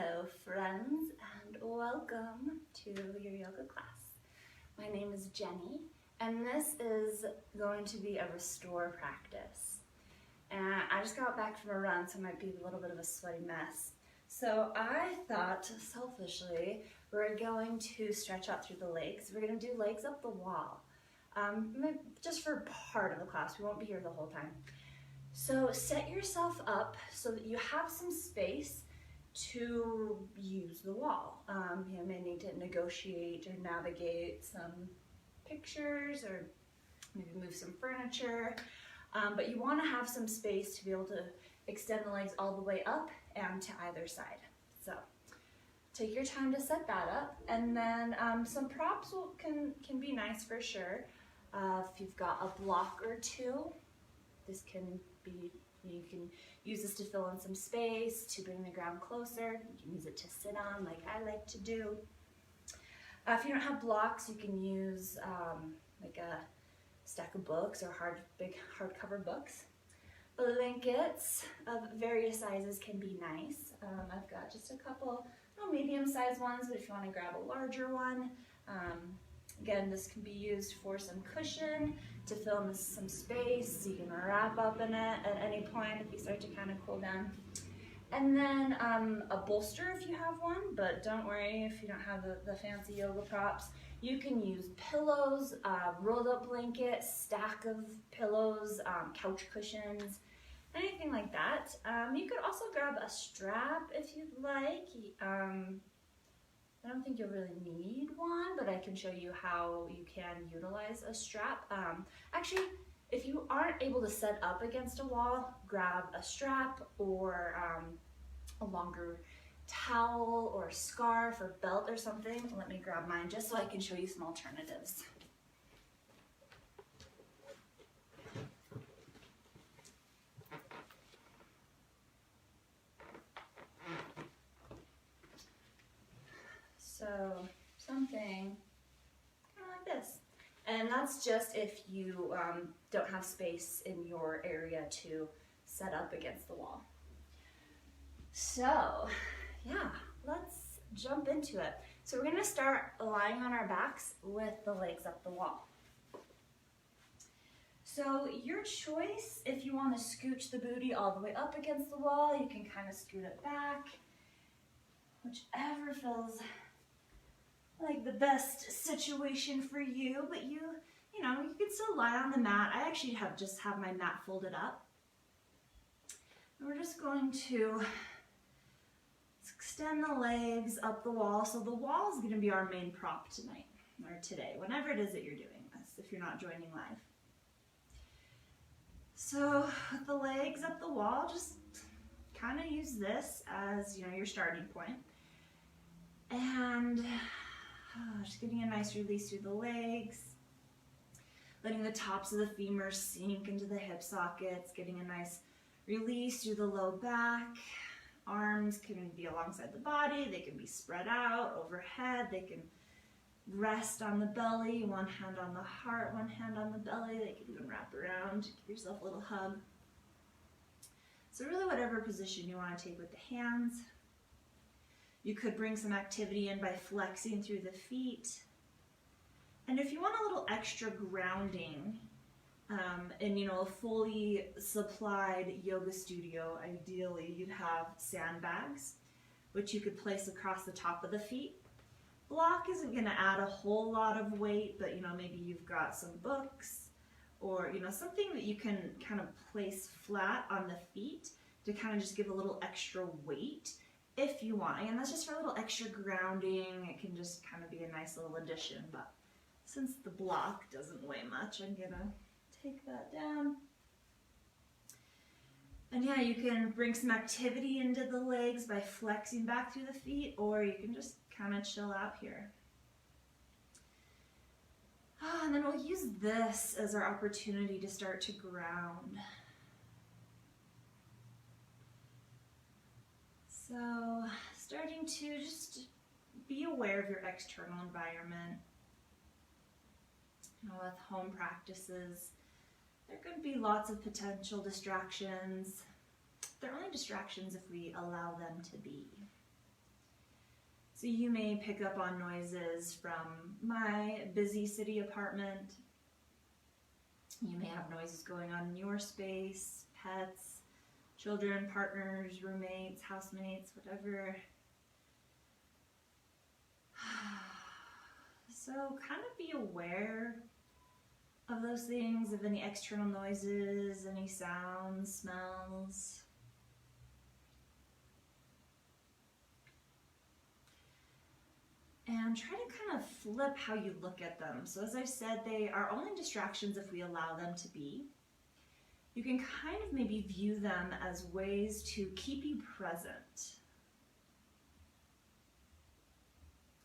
Hello friends, and welcome to your yoga class. My name is Jenny, and this is going to be a restore practice. And I just got back from a run, so it might be a little bit of a sweaty mess. So I thought, selfishly, we're going to stretch out through the legs. We're going to do legs up the wall, just for part of the class. We won't be here the whole time. So set yourself up so that you have some space to use the wall. You may need to negotiate or navigate some pictures or maybe move some furniture, but you want to have some space to be able to extend the legs all the way up and to either side. So take your time to set that up, and then some props can be nice for sure. If you've got a block or two, this can be, you can use this to fill in some space, to bring the ground closer. You can use it to sit on like I like to do. If you don't have blocks, you can use like a stack of books or big hardcover books. Blankets of various sizes can be nice. I've got just a couple medium-sized ones, but if you want to grab a larger one, again, this can be used for some cushion to fill in some space, so you can wrap up in it at any point if you start to kind of cool down. And then a bolster if you have one, but don't worry if you don't have the fancy yoga props. You can use pillows, rolled up blankets, stack of pillows, couch cushions, anything like that. You could also grab a strap if you'd like. I don't think you'll really need one, but I can show you how you can utilize a strap. Actually, if you aren't able to set up against a wall, grab a strap or a longer towel or scarf or belt or something. Let me grab mine just so I can show you some alternatives. So something kind of like this. And that's just if you don't have space in your area to set up against the wall. So yeah, let's jump into it. So we're going to start lying on our backs with the legs up the wall. So your choice, if you want to scooch the booty all the way up against the wall, you can kind of scoot it back, whichever feels like the best situation for you, but you can still lie on the mat. I actually just have my mat folded up. And we're just going to extend the legs up the wall. So the wall is going to be our main prop tonight, or today, whenever it is that you're doing this, if you're not joining live. So with the legs up the wall, just kind of use this as your starting point. And just getting a nice release through the legs, letting the tops of the femurs sink into the hip sockets, getting a nice release through the low back. Arms can be alongside the body, they can be spread out overhead, they can rest on the belly, one hand on the heart, one hand on the belly, they can even wrap around, give yourself a little hug. So really whatever position you want to take with the hands. You could bring some activity in by flexing through the feet. And if you want a little extra grounding, in a fully supplied yoga studio, ideally you'd have sandbags, which you could place across the top of the feet. Block isn't going to add a whole lot of weight, but maybe you've got some books or something that you can kind of place flat on the feet to kind of just give a little extra weight if you want. And that's just for a little extra grounding. It can just kind of be a nice little addition, but since the block doesn't weigh much, I'm gonna take that down. And yeah, you can bring some activity into the legs by flexing back through the feet, or you can just kind of chill out here. And then we'll use this as our opportunity to start to ground. So starting to just be aware of your external environment. With home practices, there could be lots of potential distractions. They're only distractions if we allow them to be. So you may pick up on noises from my busy city apartment. You may have noises going on in your space, pets, children, partners, roommates, housemates, whatever. So kind of be aware of those things, of any external noises, any sounds, smells. And try to kind of flip how you look at them. So as I've said, they are only distractions if we allow them to be. You can kind of maybe view them as ways to keep you present.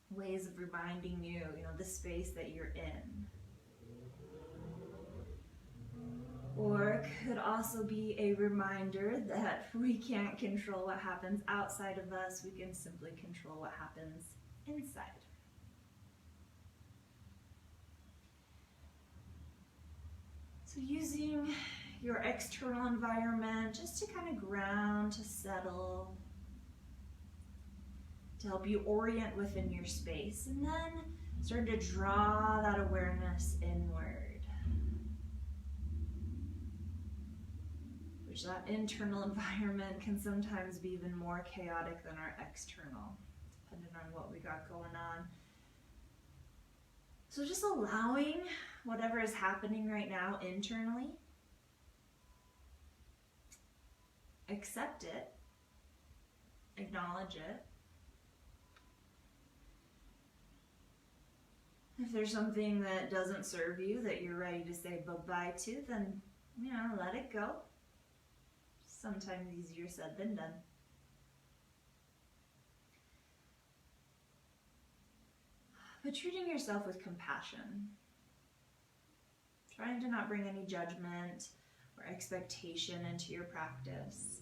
Ways of reminding you, the space that you're in. Or it could also be a reminder that we can't control what happens outside of us. We can simply control what happens inside. So using your external environment just to kind of ground, to settle, to help you orient within your space, and then start to draw that awareness inward. Which that internal environment can sometimes be even more chaotic than our external, depending on what we got going on. So just allowing whatever is happening right now internally, accept it, acknowledge it. If there's something that doesn't serve you, that you're ready to say bye-bye to, then, let it go. Sometimes easier said than done. But treating yourself with compassion. Trying to not bring any judgment or expectation into your practice.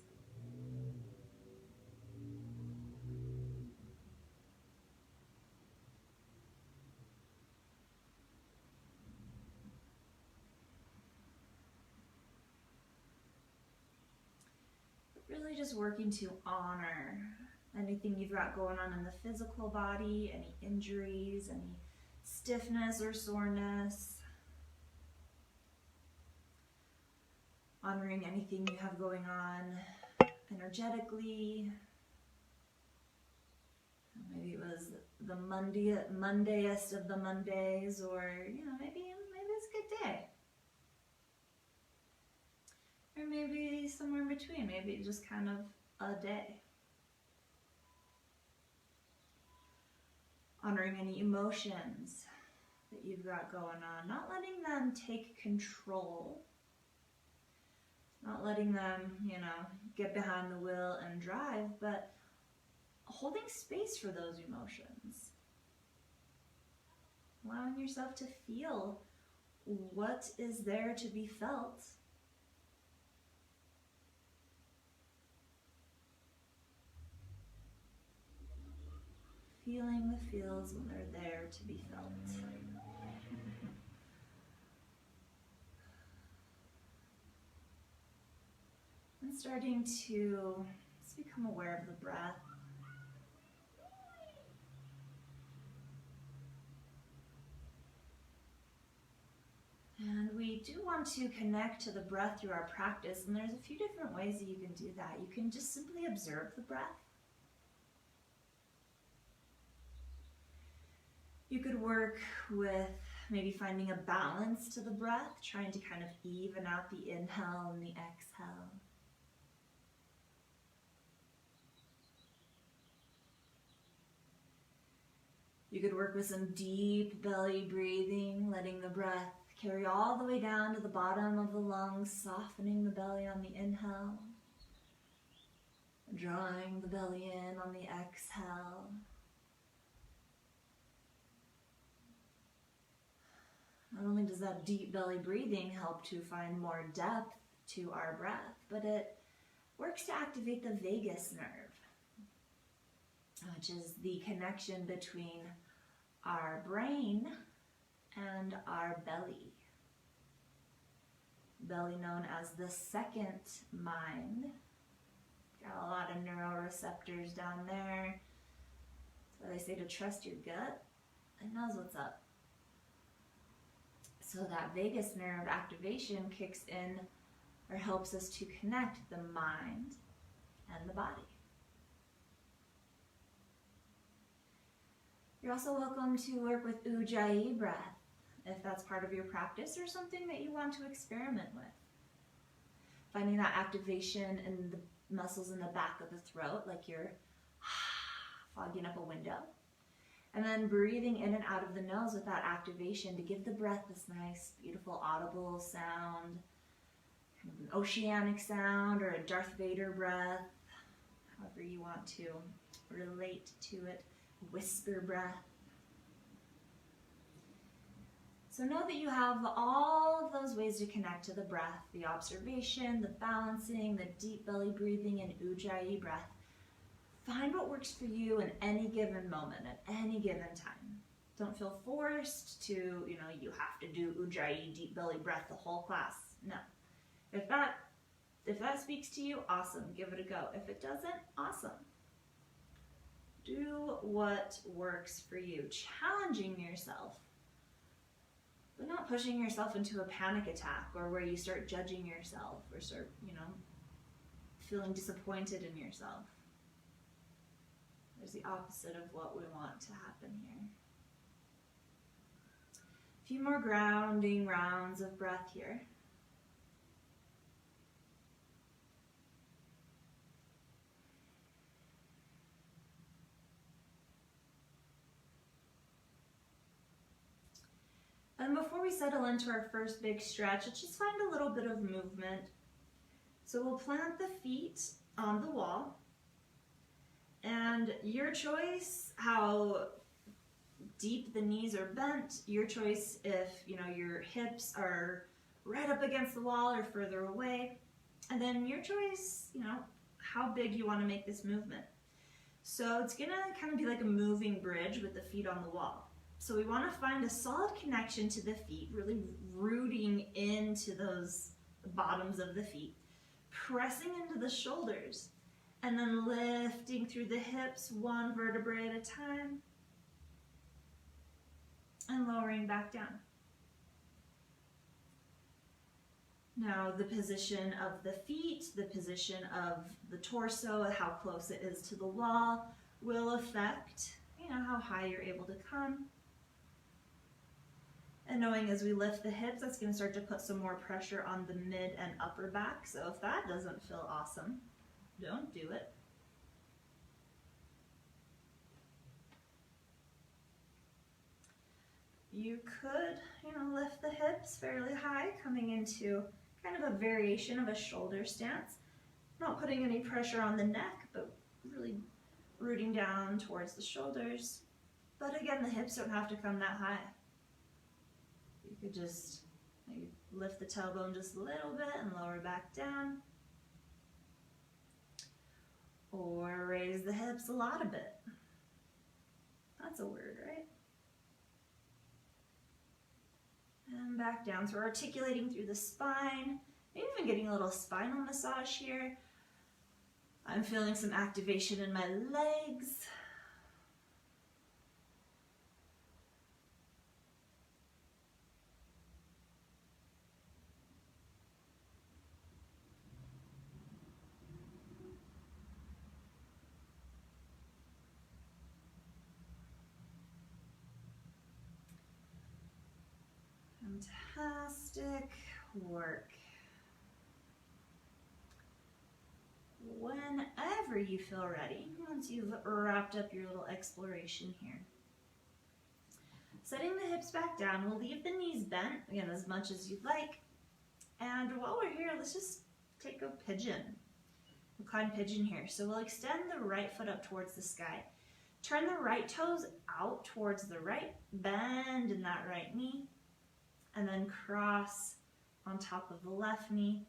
Really just working to honor anything you've got going on in the physical body, any injuries, any stiffness or soreness. Honoring anything you have going on energetically. Maybe it was the Mondayest of the Mondays, or maybe it's a good day. Or maybe somewhere in between, maybe just kind of a day. Honoring any emotions that you've got going on, not letting them take control, not letting them, get behind the wheel and drive, but holding space for those emotions. Allowing yourself to feel what is there to be felt. Feeling the feels when they're there to be felt. And starting to just become aware of the breath. And we do want to connect to the breath through our practice, and there's a few different ways that you can do that. You can just simply observe the breath. You could work with maybe finding a balance to the breath, trying to kind of even out the inhale and the exhale. You could work with some deep belly breathing, letting the breath carry all the way down to the bottom of the lungs, softening the belly on the inhale, drawing the belly in on the exhale. Not only does that deep belly breathing help to find more depth to our breath, but it works to activate the vagus nerve, which is the connection between our brain and our belly. Belly known as the second mind. Got a lot of neuroreceptors down there. So they say to trust your gut. It knows what's up. So that vagus nerve activation kicks in or helps us to connect the mind and the body. You're also welcome to work with Ujjayi breath if that's part of your practice or something that you want to experiment with. Finding that activation in the muscles in the back of the throat, like you're fogging up a window. And then breathing in and out of the nose with that activation to give the breath this nice, beautiful, audible sound, kind of an oceanic sound or a Darth Vader breath, however you want to relate to it, whisper breath. So know that you have all of those ways to connect to the breath, the observation, the balancing, the deep belly breathing, and Ujjayi breath. Find what works for you in any given moment, at any given time. Don't feel forced to, you have to do Ujjayi deep belly breath the whole class. No. If that speaks to you, awesome, give it a go. If it doesn't, awesome. Do what works for you, challenging yourself, but not pushing yourself into a panic attack or where you start judging yourself or start, feeling disappointed in yourself. There's the opposite of what we want to happen here. A few more grounding rounds of breath here. And before we settle into our first big stretch, let's just find a little bit of movement. So we'll plant the feet on the wall. And your choice how deep the knees are bent, your choice if your hips are right up against the wall or further away, and then your choice how big you want to make this movement. So it's gonna kind of be like a moving bridge with the feet on the wall. So we want to find a solid connection to the feet, really rooting into those bottoms of the feet, pressing into the shoulders, and then lifting through the hips one vertebrae at a time, and lowering back down. Now the position of the feet, the position of the torso, how close it is to the wall will affect, how high you're able to come. And knowing as we lift the hips, that's going to start to put some more pressure on the mid and upper back. So if that doesn't feel awesome, don't do it. You could, lift the hips fairly high, coming into kind of a variation of a shoulder stance. Not putting any pressure on the neck, but really rooting down towards the shoulders. But again, the hips don't have to come that high. You could just maybe lift the tailbone just a little bit and lower back down. Or raise the hips a lot a bit. That's a word, right? And back down. So we're articulating through the spine. Maybe even getting a little spinal massage here. I'm feeling some activation in my legs. Fantastic work. Whenever you feel ready, once you've wrapped up your little exploration here, setting the hips back down, we'll leave the knees bent, again, as much as you'd like. And while we're here, let's just take a pigeon. Reclined pigeon here. So we'll extend the right foot up towards the sky. Turn the right toes out towards the right, bend in that right knee, and then cross on top of the left knee.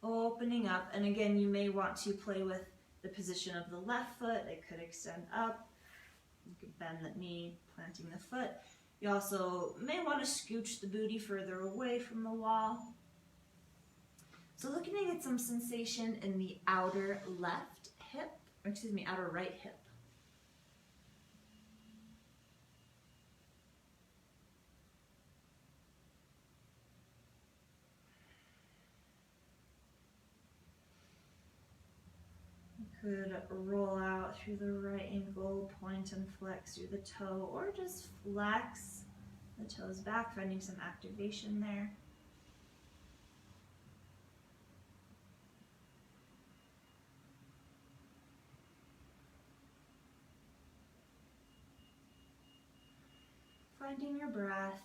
Opening up, and again, you may want to play with the position of the left foot. It could extend up. You could bend the knee, planting the foot. You also may want to scooch the booty further away from the wall. So looking to get some sensation in the outer right hip. Could roll out through the right ankle, point and flex through the toe, or just flex the toes back, finding some activation there. Finding your breath.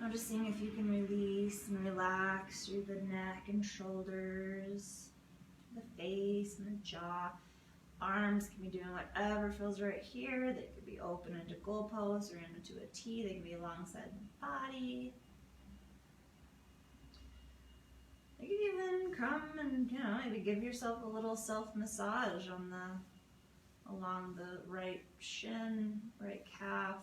Noticing if you can release and relax through the neck and shoulders, the face and the jaw. Arms can be doing whatever feels right here. They could be open into goal pose or into a T. They can be alongside the body. You could even come and, maybe give yourself a little self-massage on along the right shin, right calf.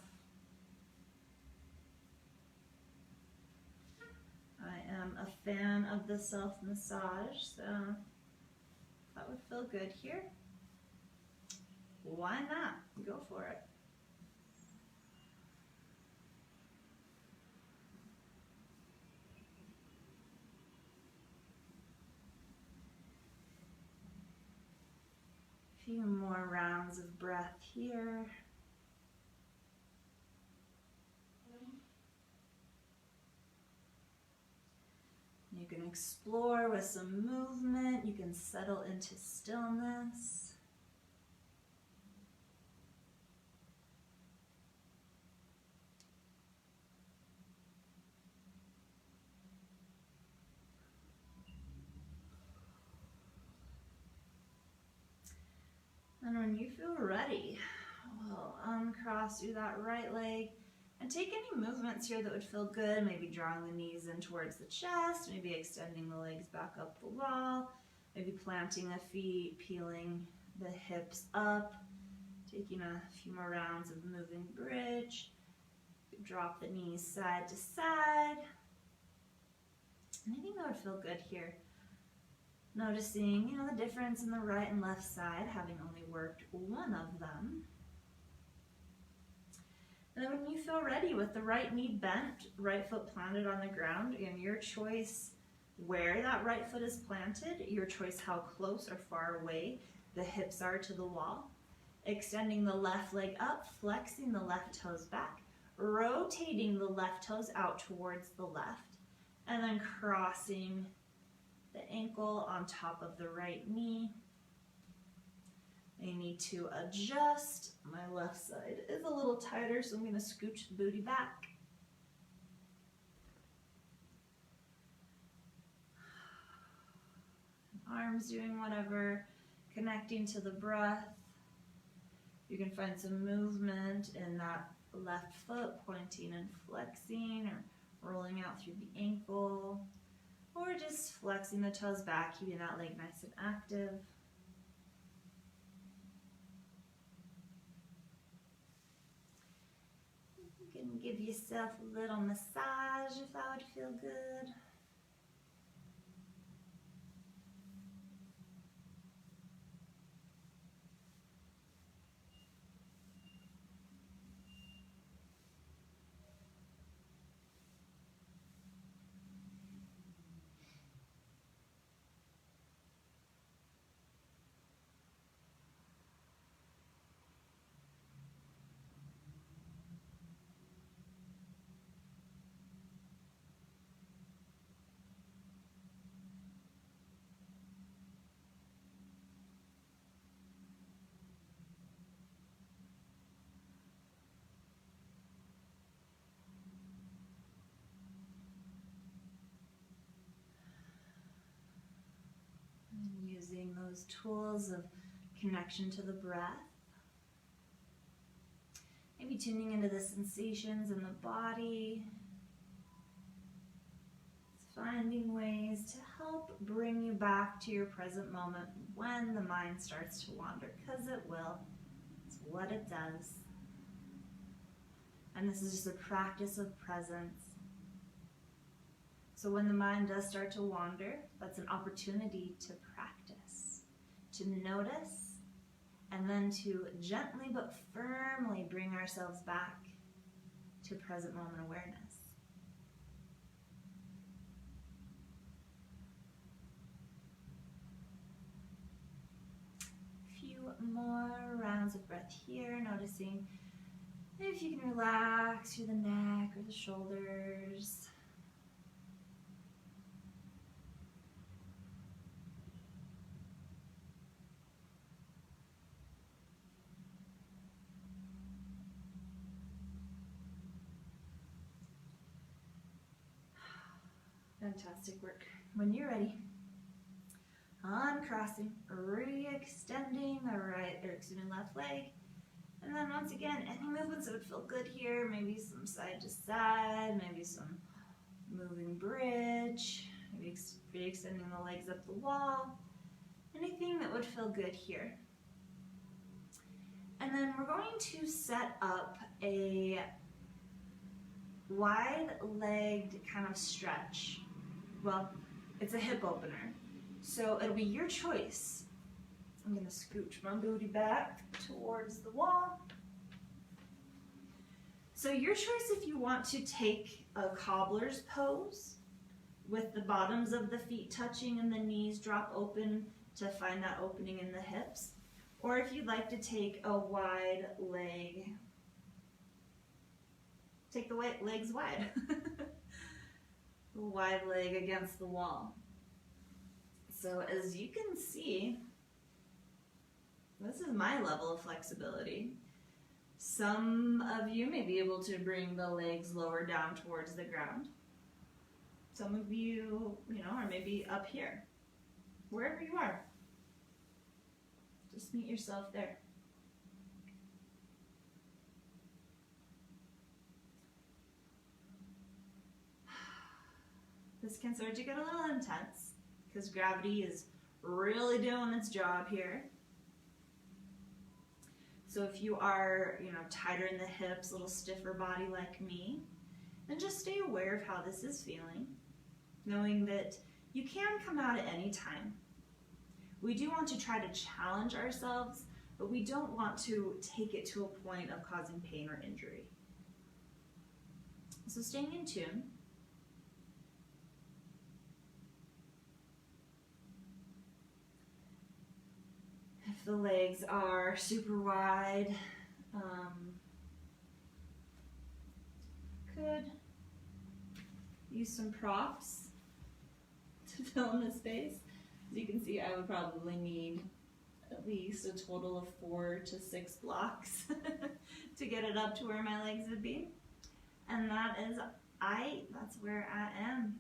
I am a fan of the self-massage, so that would feel good here. Why not? Go for it. A few more rounds of breath here. You can explore with some movement. You can settle into stillness. And when you feel ready, we'll uncross through that right leg and take any movements here that would feel good. Maybe drawing the knees in towards the chest, maybe extending the legs back up the wall, maybe planting the feet, peeling the hips up, taking a few more rounds of moving bridge. Drop the knees side to side. Anything that would feel good here. Noticing, the difference in the right and left side, having only worked one of them. And then when you feel ready with the right knee bent, right foot planted on the ground, again, your choice where that right foot is planted, your choice how close or far away the hips are to the wall. Extending the left leg up, flexing the left toes back, rotating the left toes out towards the left, and then crossing the ankle on top of the right knee. I need to adjust. My left side is a little tighter, so I'm going to scooch the booty back. Arms doing whatever, connecting to the breath. You can find some movement in that left foot, pointing and flexing or rolling out through the ankle, or just flexing the toes back, keeping that leg nice and active. You can give yourself a little massage if that would feel good. And using those tools of connection to the breath. Maybe tuning into the sensations in the body. Finding ways to help bring you back to your present moment when the mind starts to wander, because it will. It's what it does. And this is just a practice of presence. So when the mind does start to wander, that's an opportunity to practice, to notice, and then to gently but firmly bring ourselves back to present moment awareness. A few more rounds of breath here, noticing if you can relax through the neck or the shoulders. Fantastic work. When you're ready, uncrossing, re-extending the left leg. And then once again, any movements that would feel good here, maybe some side to side, maybe some moving bridge, maybe re-extending the legs up the wall, anything that would feel good here. And then we're going to set up a wide-legged kind of stretch. Well, it's a hip opener, so it'll be your choice. I'm going to scooch my booty back towards the wall. So your choice if you want to take a cobbler's pose with the bottoms of the feet touching and the knees drop open to find that opening in the hips, or if you'd like to take a wide leg, take the legs wide. The wide leg against the wall. So as you can see, this is my level of flexibility. Some of you may be able to bring the legs lower down towards the ground. Some of you, are maybe up here. Wherever you are. Just meet yourself there. This can start to get a little intense because gravity is really doing its job here. So if you are, tighter in the hips, a little stiffer body like me, then just stay aware of how this is feeling, knowing that you can come out at any time. We do want to try to challenge ourselves, but we don't want to take it to a point of causing pain or injury. So staying in tune. If the legs are super wide, could use some props to fill in the space. As you can see, I would probably need at least a total of 4 to 6 blocks to get it up to where my legs would be. And that's where I am.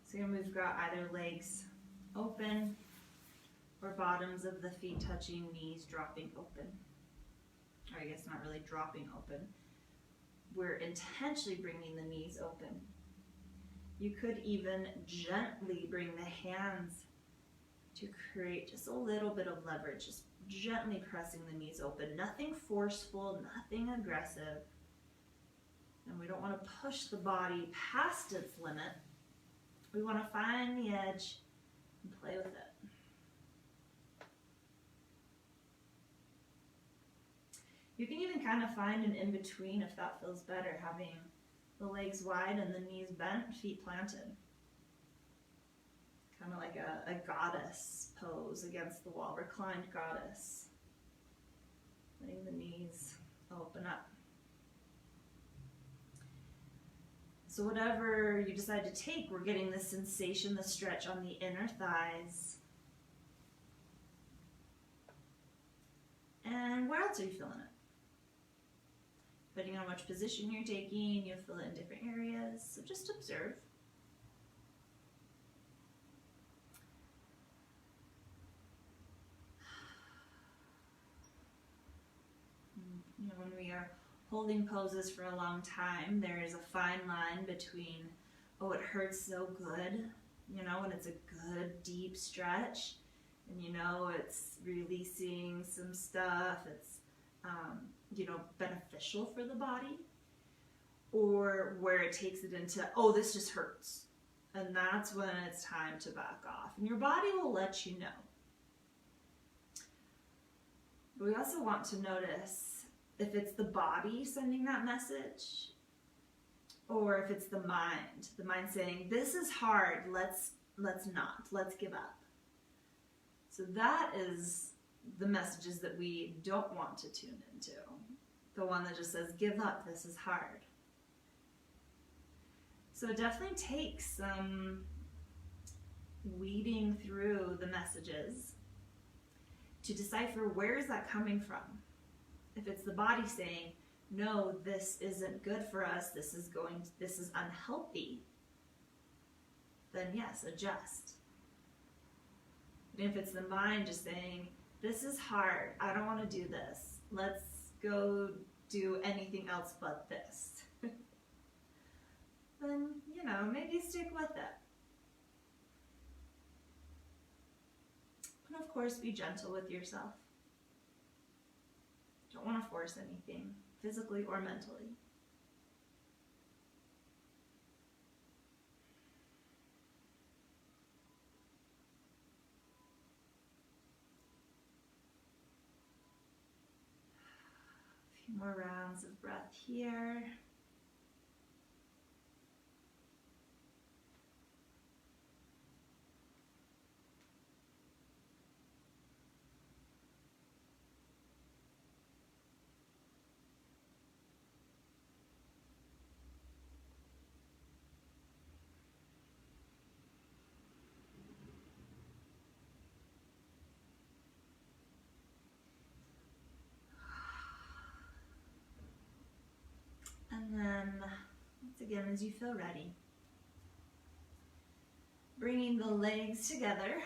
So here we've got either legs open or bottoms of the feet touching, knees dropping open. Or I guess not really dropping open. We're intentionally bringing the knees open. You could even gently bring the hands to create just a little bit of leverage, just gently pressing the knees open. Nothing forceful, nothing aggressive. And we don't want to push the body past its limit. We want to find the edge and play with it. You can even kind of find an in-between if that feels better, having the legs wide and the knees bent, feet planted. Kind of like a goddess pose against the wall, reclined goddess. Letting the knees open up. So whatever you decide to take, we're getting the sensation, the stretch on the inner thighs. And where else are you feeling it? Depending on which position you're taking, you'll feel it in different areas. So just observe. When we are holding poses for a long time, there is a fine line between, oh, it hurts so good, when it's a good deep stretch, and you know it's releasing some stuff, it's beneficial for the body, or where it takes it into, oh, this just hurts. And that's when it's time to back off. And your body will let you know. But we also want to notice if it's the body sending that message, or if it's the mind saying, this is hard, let's give up. So that is the messages that we don't want to tune into. The one that just says, give up, this is hard. So it definitely takes some weeding through the messages to decipher where is that coming from. If it's the body saying, no, this isn't good for us, this is unhealthy, then yes, adjust. And if it's the mind just saying, this is hard, I don't want to do this, let's go do anything else but this, then, maybe stick with it. And of course, be gentle with yourself. Don't want to force anything, physically or mentally. A few more rounds of breath here. And then, once again, as you feel ready, bringing the legs together,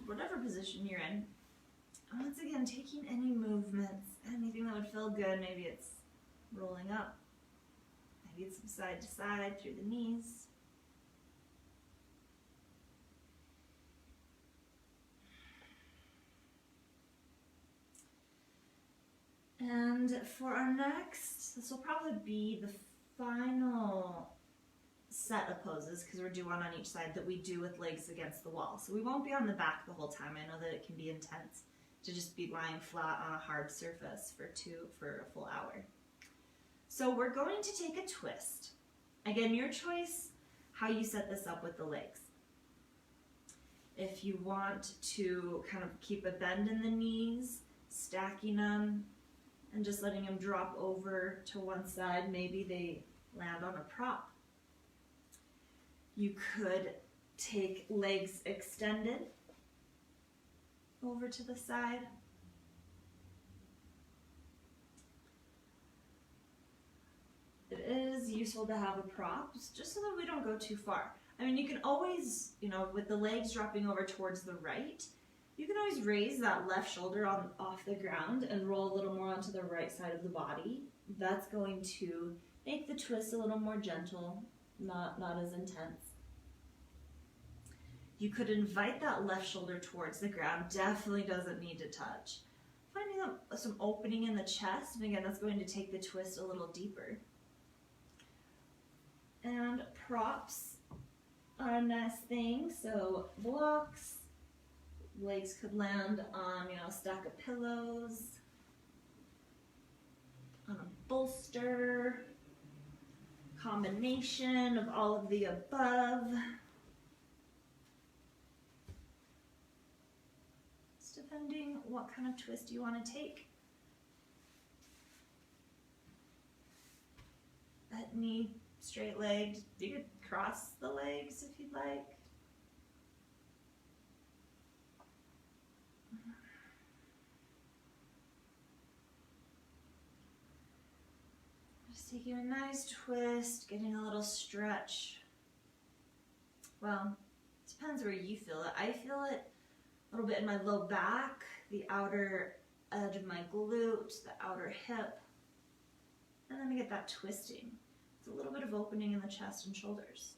whatever position you're in. And once again, taking any movements, anything that would feel good. Maybe it's rolling up, maybe it's from side to side through the knees. And for our next, this will probably be the final set of poses, because we're doing one on each side, that we do with legs against the wall. So we won't be on the back the whole time. I know that it can be intense to just be lying flat on a hard surface for a full hour. So we're going to take a twist. Again, your choice how you set this up with the legs. If you want to kind of keep a bend in the knees, stacking them, and just letting them drop over to one side, maybe they land on a prop. You could take legs extended over to the side. It is useful to have a prop, just so that we don't go too far. I mean, you can always, with the legs dropping over towards the right, you can always raise that left shoulder off the ground and roll a little more onto the right side of the body. That's going to make the twist a little more gentle, not as intense. You could invite that left shoulder towards the ground, definitely doesn't need to touch. Finding some opening in the chest, and again, that's going to take the twist a little deeper. And props are a nice thing, so blocks, legs could land on, a stack of pillows, on a bolster, combination of all of the above. It's depending what kind of twist you want to take. That knee straight legged. You could cross the legs if you'd like. Just taking a nice twist, getting a little stretch. Well, it depends where you feel it. I feel it a little bit in my low back, the outer edge of my glute, the outer hip. And then I get that twisting. It's a little bit of opening in the chest and shoulders.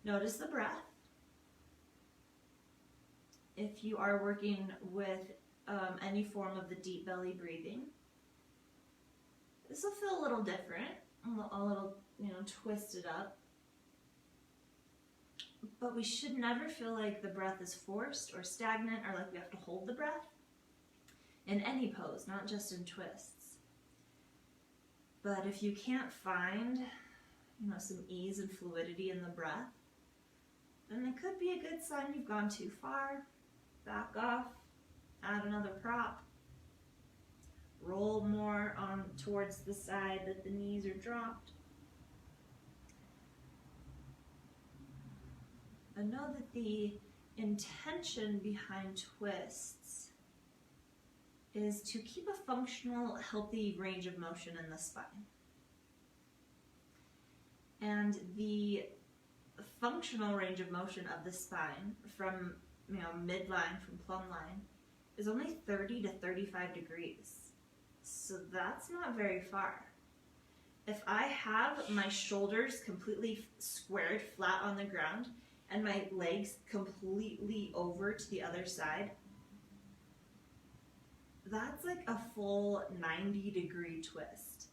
Notice the breath. if you are working with any form of the deep belly breathing, this will feel a little different, a little, twisted up. But we should never feel like the breath is forced or stagnant or like we have to hold the breath in any pose, not just in twists. But if you can't find, some ease and fluidity in the breath, then it could be a good sign you've gone too far. Back off, add another prop, roll more on towards the side that the knees are dropped. And know that the intention behind twists is to keep a functional, healthy range of motion in the spine. And the functional range of motion of the spine from, midline, from plumb line, is only 30 to 35 degrees. So that's not very far. If I have my shoulders completely squared flat on the ground and my legs completely over to the other side, that's like a full 90-degree twist.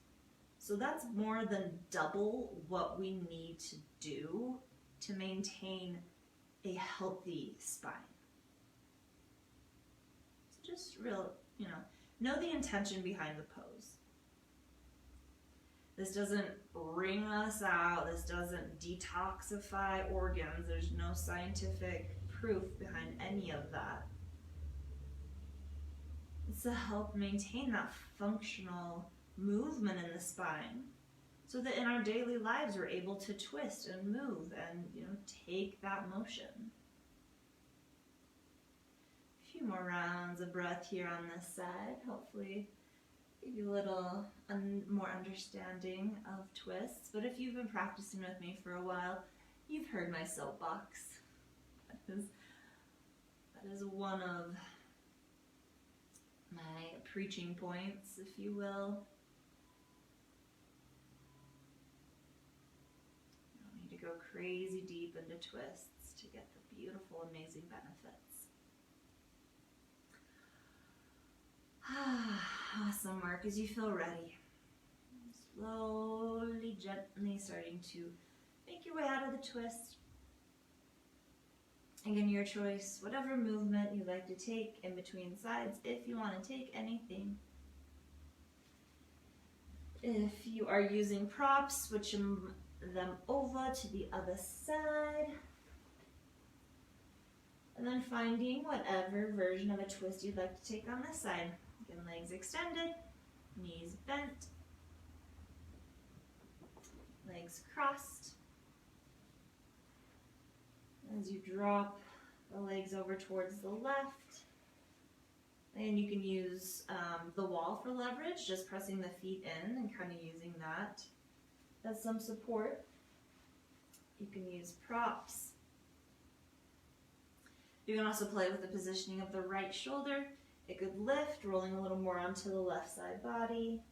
So that's more than double what we need to do to maintain a healthy spine. So just know the intention behind the pose. This doesn't wring us out. This doesn't detoxify organs. There's no scientific proof behind any of that. It's to help maintain that functional movement in the spine so that in our daily lives we're able to twist and move and take that motion. A few more rounds of breath here on this side. Hopefully give you a little more understanding of twists. But if you've been practicing with me for a while, you've heard my soapbox. That is one of my preaching points, if you will. You don't need to go crazy deep into twists to get the beautiful, amazing benefits. Awesome work. As you feel ready, slowly, gently starting to make your way out of the twist. Again, your choice, whatever movement you like to take in between sides, if you want to take anything. If you are using props, switch them over to the other side. And then finding whatever version of a twist you'd like to take on this side. Again, legs extended, knees bent, legs crossed. As you drop the legs over towards the left, and you can use the wall for leverage, just pressing the feet in and kind of using that as some support. You can use props. You can also play with the positioning of the right shoulder. It could lift, rolling a little more onto the left side body.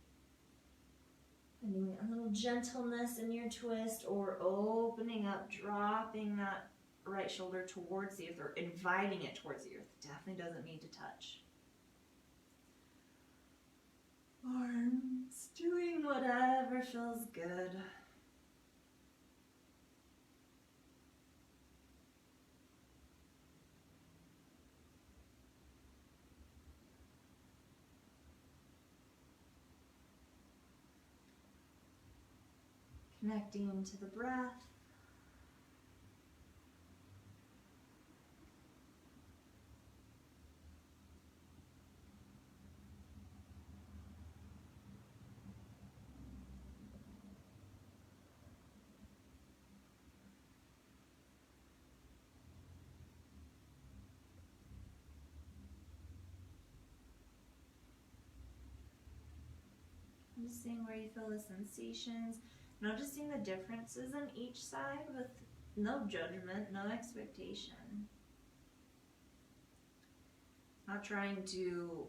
And doing a little gentleness in your twist, or opening up, dropping that right shoulder towards the earth, or inviting it towards the earth. It definitely doesn't need to touch. Arms, doing whatever feels good. Connecting to the breath. Noticing where you feel the sensations. Noticing the differences in each side with no judgment, no expectation. Not trying to,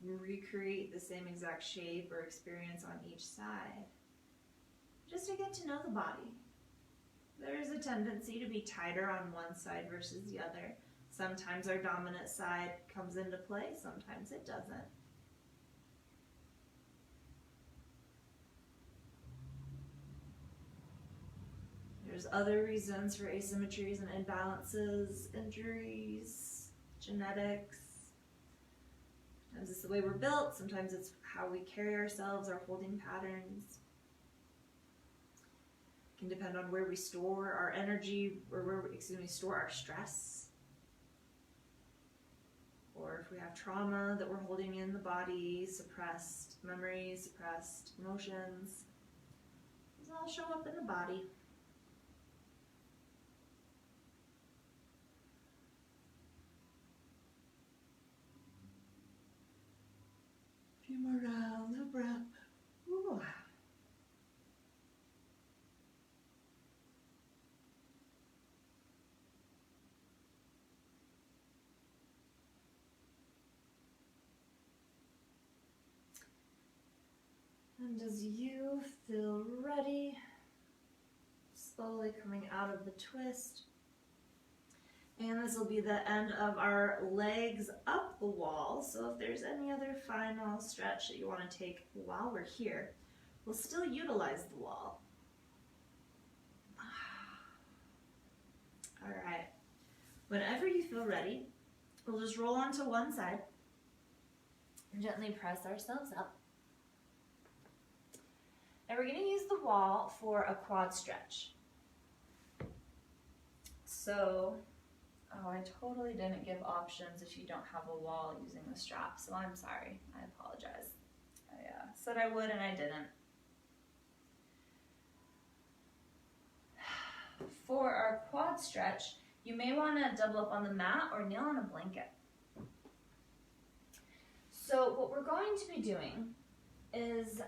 recreate the same exact shape or experience on each side. Just to get to know the body. There's a tendency to be tighter on one side versus the other. Sometimes our dominant side comes into play, sometimes it doesn't. There's other reasons for asymmetries and imbalances, injuries, genetics. Sometimes it's the way we're built, sometimes it's how we carry ourselves, our holding patterns. It can depend on where we store our energy, or where we store our stress. Or if we have trauma that we're holding in the body, suppressed memories, suppressed emotions. These all show up in the body. A few more rounds of breath. Ooh. And as you feel ready, slowly coming out of the twist. And this will be the end of our legs up the wall. So if there's any other final stretch that you want to take while we're here, we'll still utilize the wall. All right. Whenever you feel ready, we'll just roll onto one side and gently press ourselves up. And we're going to use the wall for a quad stretch. So, oh, I totally didn't give options if you don't have a wall using the strap, so I'm sorry. I apologize. I said I would and I didn't. For our quad stretch, you may want to double up on the mat or kneel on a blanket. So what we're going to be doing is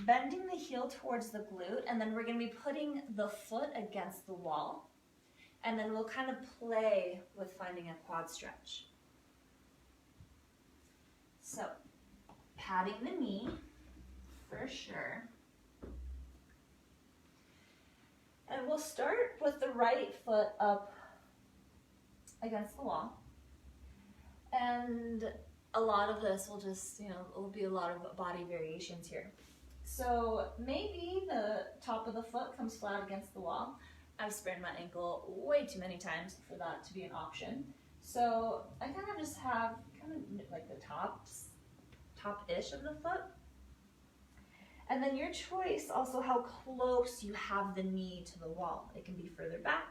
bending the heel towards the glute, and then we're going to be putting the foot against the wall, and then we'll kind of play with finding a quad stretch. So, patting the knee, for sure. And we'll start with the right foot up against the wall. And a lot of this will just, will be a lot of body variations here. So maybe the top of the foot comes flat against the wall. I've sprained my ankle way too many times for that to be an option. So I kind of just have like the top-ish of the foot. And then your choice also how close you have the knee to the wall. It can be further back.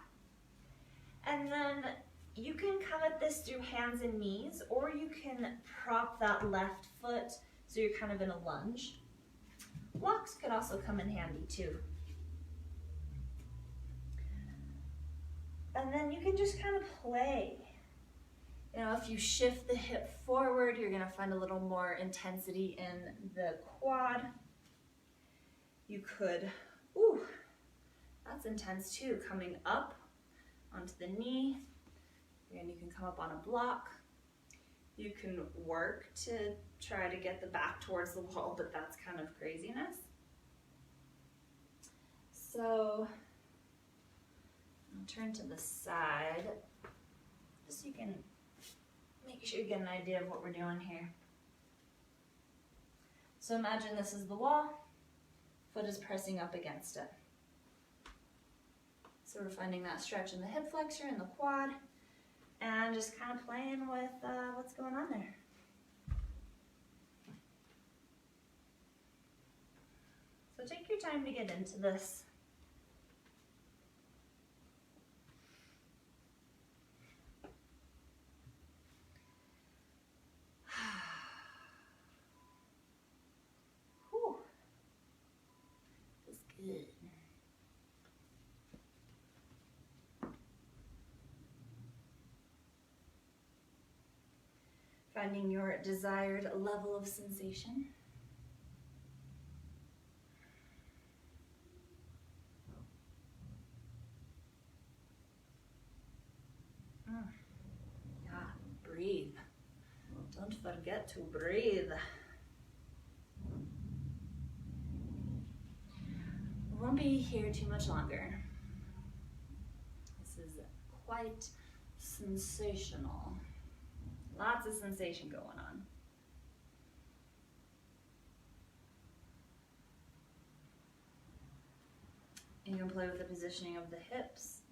And then you can come at this through hands and knees, or you can prop that left foot so you're kind of in a lunge. Blocks could also come in handy too. And then you can just kind of play. If you shift the hip forward, you're gonna find a little more intensity in the quad. You could, ooh, that's intense too, coming up onto the knee. And you can come up on a block. You can work to try to get the back towards the wall, but that's kind of craziness. So I'll turn to the side, just so you can make sure you get an idea of what we're doing here. So imagine this is the wall, foot is pressing up against it. So we're finding that stretch in the hip flexor and the quad, and just kind of playing with what's going on there. So take your time to get into this. Whew. That's good. Finding your desired level of sensation. Yeah, breathe. Don't forget to breathe. We won't be here too much longer. quite sensational. Lots of sensation going on. You can play with the positioning of the hips.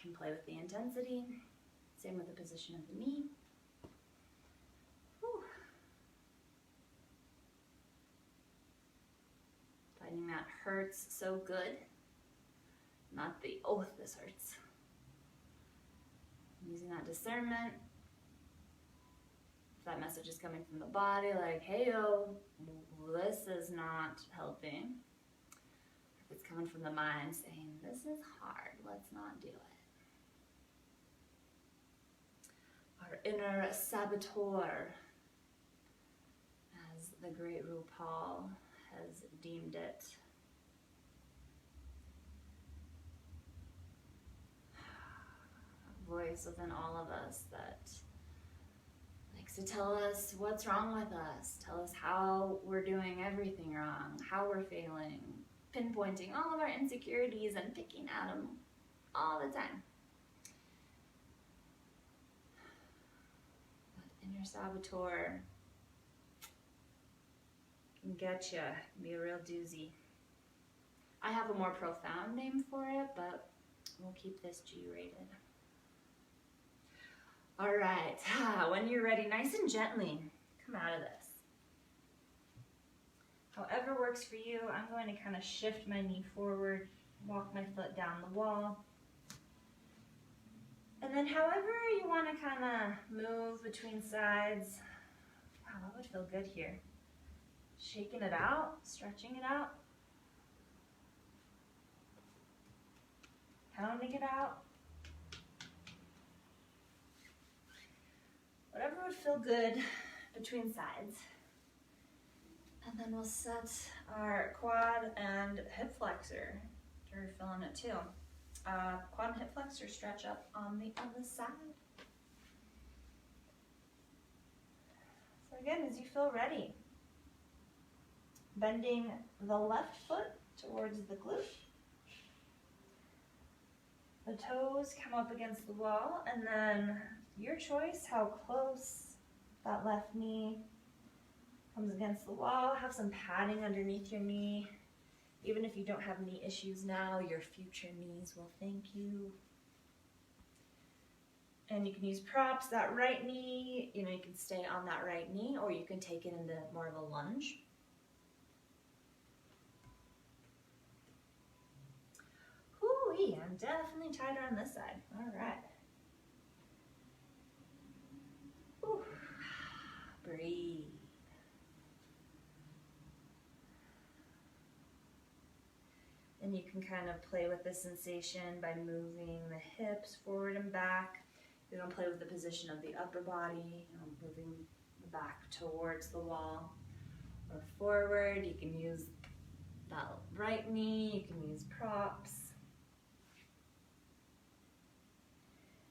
Can play with the intensity. Same with the position of the knee. Whew. Finding that hurts so good. Not the, oh, this hurts. Using that discernment. If that message is coming from the body, like, hey, yo, this is not helping. If it's coming from the mind saying, this is hard, let's not do it. Our inner saboteur, as the great RuPaul has deemed it. A voice within all of us that likes to tell us what's wrong with us, tell us how we're doing everything wrong, how we're failing, pinpointing all of our insecurities and picking at them all the time. Inner saboteur can get you, can be a real doozy. I have a more profound name for it, but we'll keep this G-rated. All right, when you're ready, nice and gently, come out of this. However works for you, I'm going to kind of shift my knee forward, walk my foot down the wall. And then however you want to kind of move between sides, wow, that would feel good here. Shaking it out, stretching it out, pounding it out. Whatever would feel good between sides. And then we'll set our quad and hip flexor. You're feeling it too. Quad and hip flexor stretch up on the other side. So again, as you feel ready, bending the left foot towards the glute. The toes come up against the wall, and then your choice how close that left knee comes against the wall. Have some padding underneath your knee. Even if you don't have knee issues now, your future knees will thank you. And you can use props. That right knee, you can stay on that right knee, or you can take it into more of a lunge. Whoo-wee, I'm definitely tighter on this side. All right. Whew. Breathe. And you can kind of play with the sensation by moving the hips forward and back. You're going to play with the position of the upper body, moving the back towards the wall or forward. You can use that right knee, you can use props.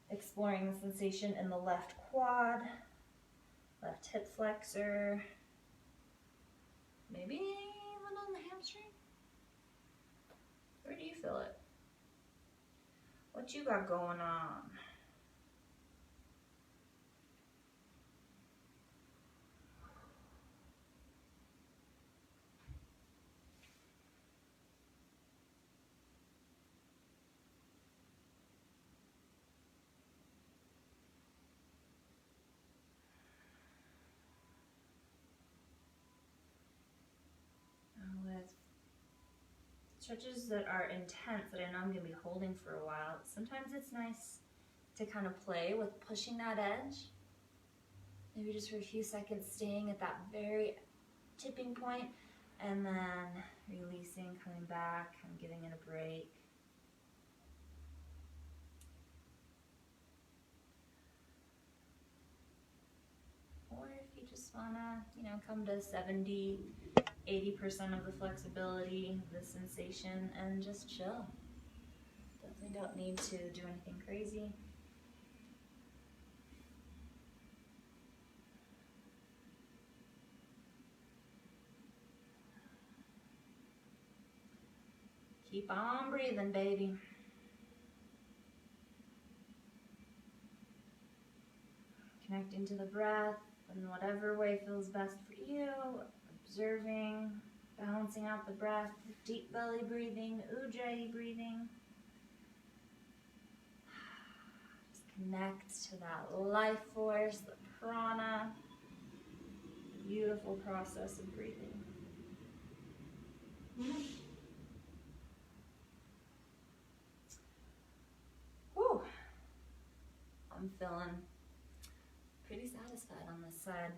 Exploring the sensation in the left quad, left hip flexor, maybe even on the hamstring. Where do you feel it? What you got going on? With stretches that are intense, that I know I'm going to be holding for a while, sometimes it's nice to kind of play with pushing that edge. Maybe just for a few seconds, staying at that very tipping point, and then releasing, coming back, and giving it a break. Or if you just want to, come to 70, 80% of the flexibility, the sensation, and just chill. Definitely don't need to do anything crazy. Keep on breathing, baby. connecting to the breath in whatever way feels best for you, observing, balancing out the breath, deep belly breathing, ujjayi breathing. Just connect to that life force, the prana, the beautiful process of breathing. Whew. I'm feeling pretty satisfied on this side.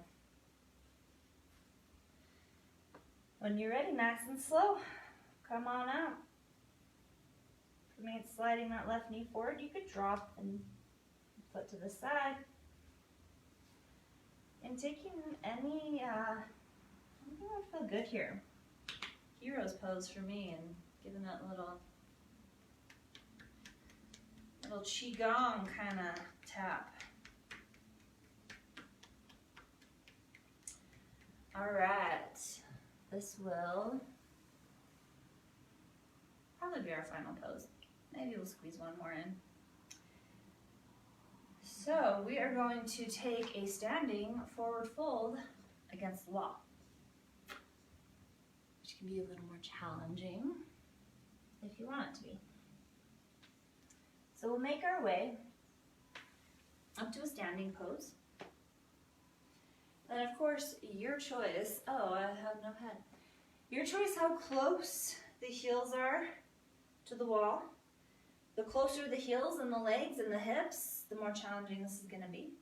When you're ready, nice and slow, come on out. For me, it's sliding that left knee forward. You could drop and foot to the side. And taking any, I think I feel good here. Hero's pose for me, and giving that little qigong kind of tap. All right, this will probably be our final pose. Maybe we'll squeeze one more in. So we are going to take a standing forward fold against the wall, which can be a little more challenging if you want it to be. So we'll make our way up to a standing pose. And of course, your choice, oh, I have no head. Your choice how close the heels are to the wall. The closer the heels and the legs and the hips, the more challenging this is going to be.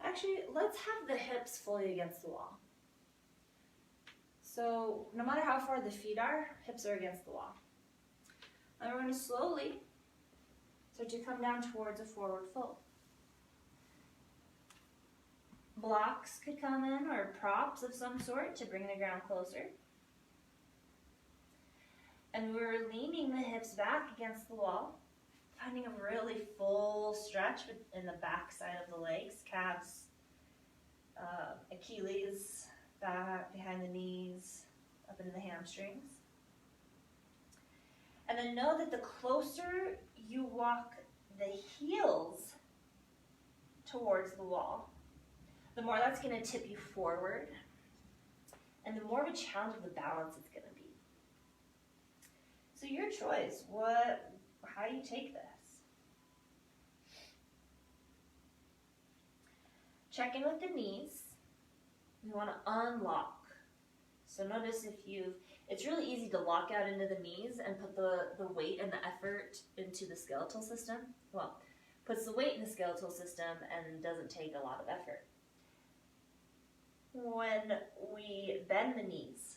Actually, let's have the hips fully against the wall. So no matter how far the feet are, hips are against the wall. And we're going to slowly start to come down towards a forward fold. Blocks could come in, or props of some sort to bring the ground closer. And we're leaning the hips back against the wall, finding a really full stretch in the back side of the legs, calves, Achilles, back, behind the knees, up into the hamstrings. And then know that the closer you walk the heels towards the wall, the more that's going to tip you forward, and the more of a challenge of the balance it's going to be. So your choice, how you take this. Check in with the knees. We want to unlock. So notice it's really easy to lock out into the knees and put the weight and the effort into the skeletal system. Well, puts the weight in the skeletal system and doesn't take a lot of effort. When we bend the knees,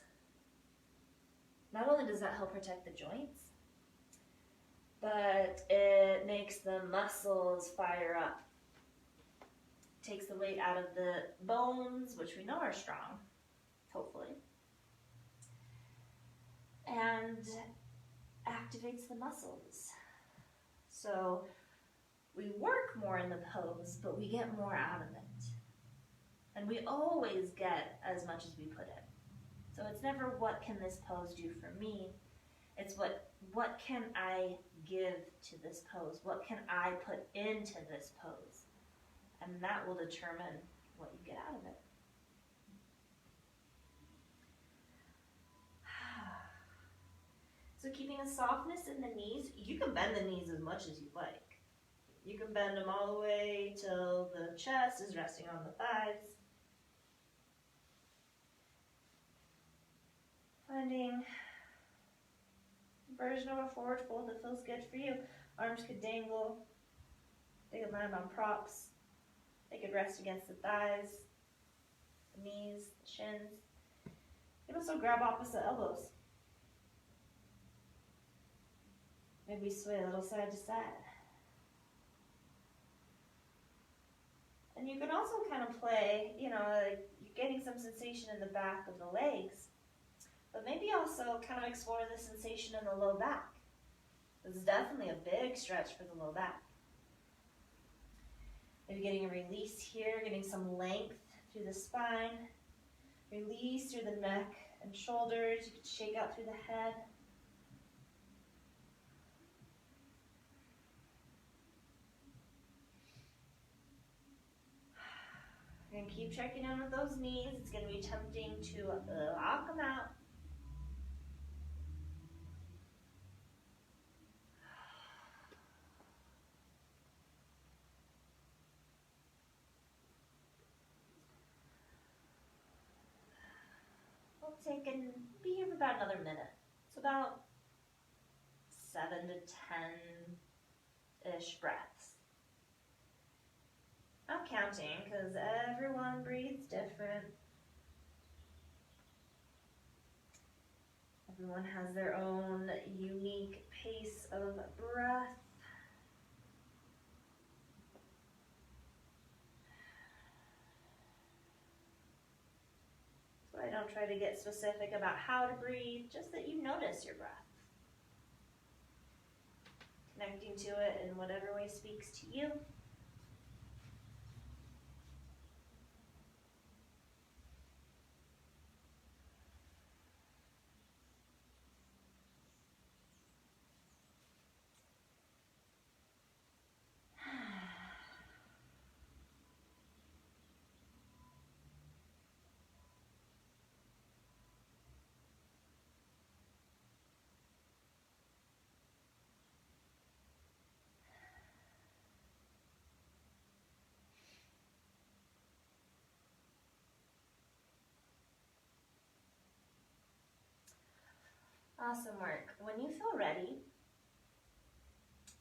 not only does that help protect the joints, but it makes the muscles fire up. Takes the weight out of the bones, which we know are strong, hopefully, and activates the muscles. So we work more in the pose, but we get more out of it. And we always get as much as we put in. So it's never what can this pose do for me, it's what can I give to this pose? What can I put into this pose? And that will determine what you get out of it. So keeping a softness in the knees, you can bend the knees as much as you like. You can bend them all the way till the chest is resting on the thighs. Finding a version of a forward fold that feels good for you. Arms could dangle. They could land on props. They could rest against the thighs, the knees, the shins. You can also grab opposite elbows. Maybe sway a little side to side. And you can also kind of play, like you're getting some sensation in the back of the legs, but maybe also kind of explore the sensation in the low back. This is definitely a big stretch for the low back. Maybe getting a release here, getting some length through the spine, release through the neck and shoulders. You can shake out through the head. We're going to keep checking in with those knees. It's going to be tempting to lock them out. We'll be here for about another minute. It's about 7 to 10-ish breaths. I'm counting because everyone breathes different. Everyone has their own unique pace of breath. So I don't try to get specific about how to breathe, just that you notice your breath. Connecting to it in whatever way speaks to you. Awesome work. When you feel ready,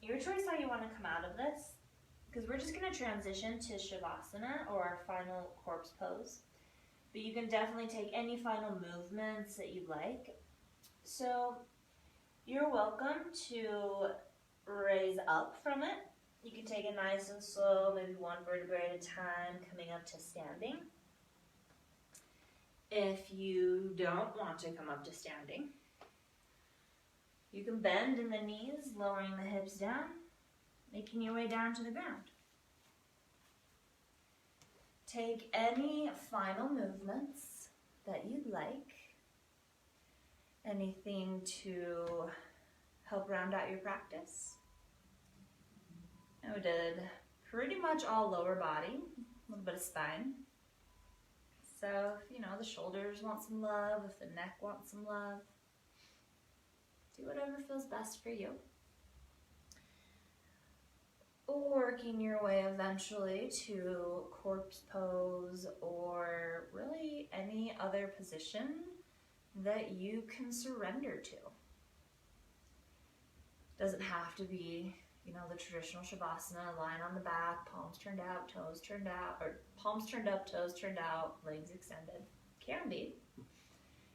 your choice how you want to come out of this, because we're just going to transition to Shavasana, or our final corpse pose. But you can definitely take any final movements that you'd like. So you're welcome to raise up from it. You can take it nice and slow, maybe one vertebrae at a time, coming up to standing. If you don't want to come up to standing, you can bend in the knees, lowering the hips down, making your way down to the ground. Take any final movements that you'd like, anything to help round out your practice. And we did pretty much all lower body, a little bit of spine. So, if the shoulders want some love, if the neck wants some love, do whatever feels best for you. Working your way eventually to corpse pose, or really any other position that you can surrender to. Doesn't have to be, the traditional Shavasana, lying on the back, palms turned out, toes turned out, or palms turned up, toes turned out, legs extended. Can be.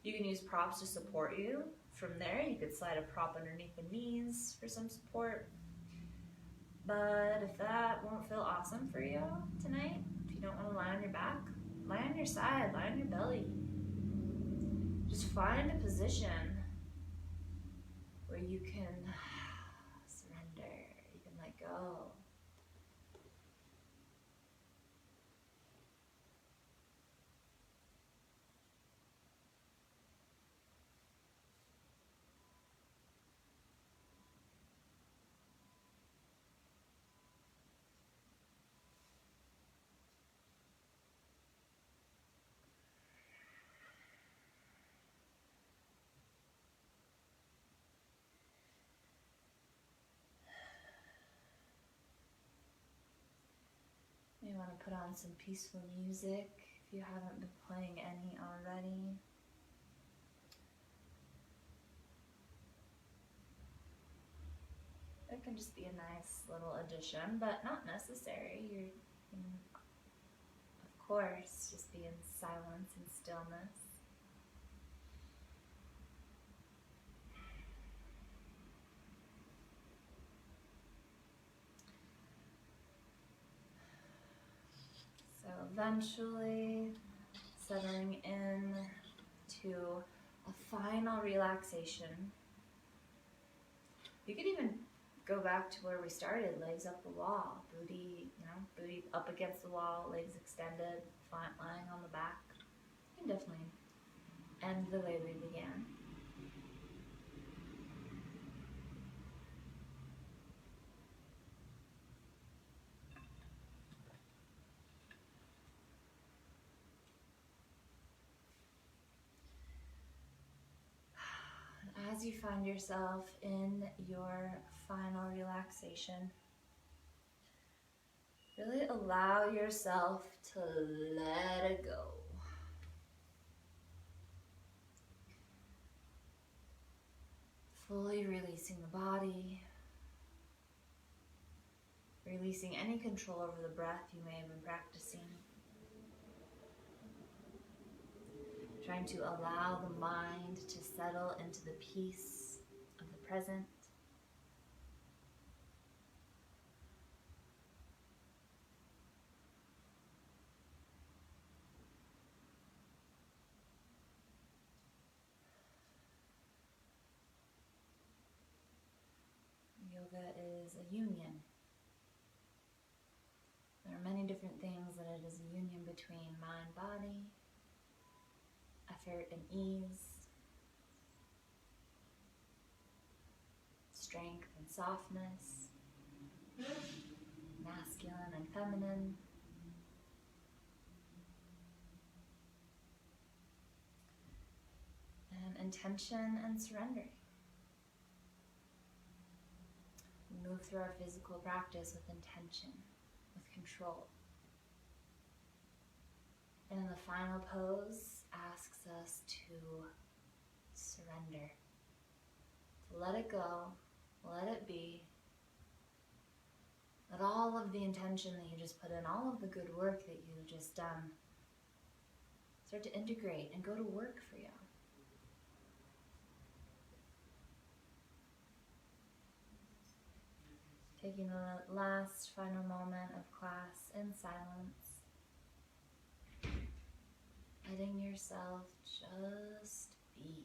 You can use props to support you. From there, you could slide a prop underneath the knees for some support. But if that won't feel awesome for you tonight, if you don't want to lie on your back, lie on your side, lie on your belly. Just find a position where you can surrender, you can let go. You want to put on some peaceful music if you haven't been playing any already. It can just be a nice little addition, but not necessary. You can, of course, just be in silence and stillness. So eventually settling in to a final relaxation. You could even go back to where we started, legs up the wall, booty up against the wall, legs extended, lying on the back. You can definitely end the way we began. as you find yourself in your final relaxation, really allow yourself to let it go. Fully releasing the body, releasing any control over the breath you may have been practicing. Trying to allow the mind to settle into the peace of the present. Yoga is a union. There are many different things that it is a union between mind, body, effort and ease, strength and softness, masculine and feminine. And intention and surrendering. We move through our physical practice with intention, with control. And in the final pose, asks us to surrender, to let it go, let it be. Let all of the intention that you just put in, all of the good work that you've just done, start to integrate and go to work for you. Taking the last final moment of class in silence. Letting yourself just be.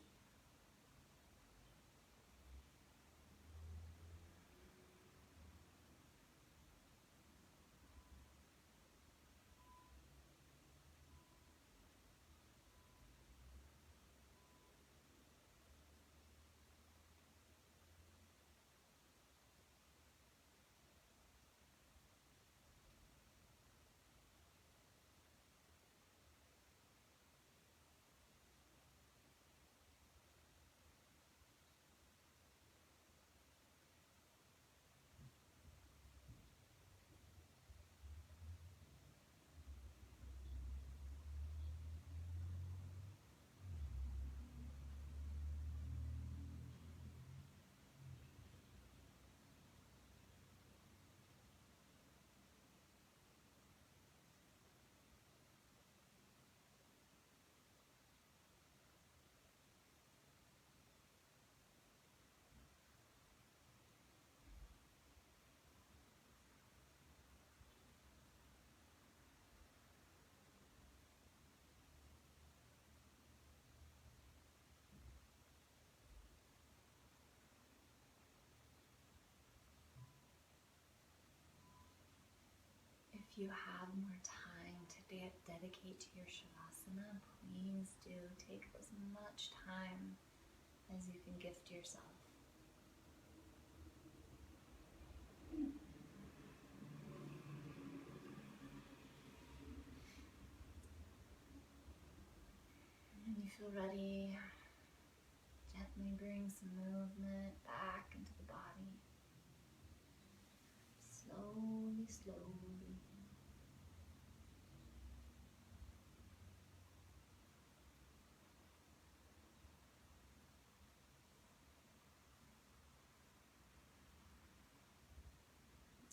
If you have more time to dedicate to your Shavasana, please do take as much time as you can gift yourself. When you feel ready, gently bring some movement back into the body. Slowly, slowly.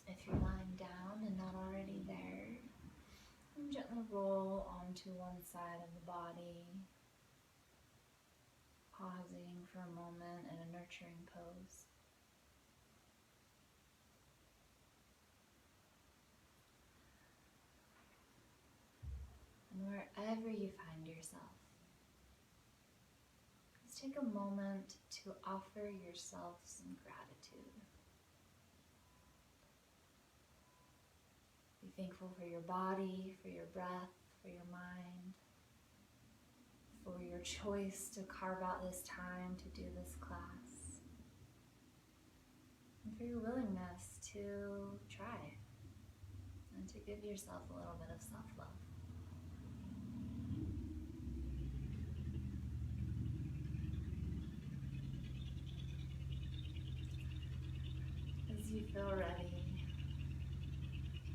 If you're lying down and not already there, then gently roll onto one side of the body, pausing for a moment in a nurturing pose. And wherever you find yourself, just take a moment to offer yourself some gratitude. Be thankful for your body, for your breath, for your mind, for your choice to carve out this time to do this class, and for your willingness to try and to give yourself a little bit of self-love. as you feel ready,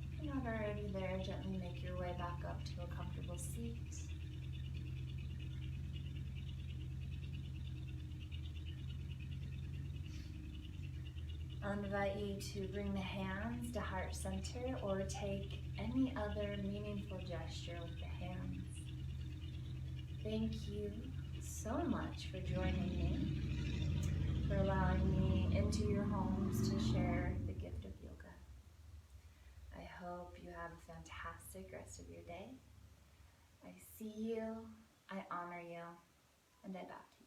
if you're not already there, gently make your way back up to a comfortable seat. I'll invite you to bring the hands to heart center or take any other meaningful gesture with the hands. Thank you so much for joining me, for allowing me into your homes to share the gift of yoga. I hope you have a fantastic rest of your day. I see you, I honor you, and I bow to you.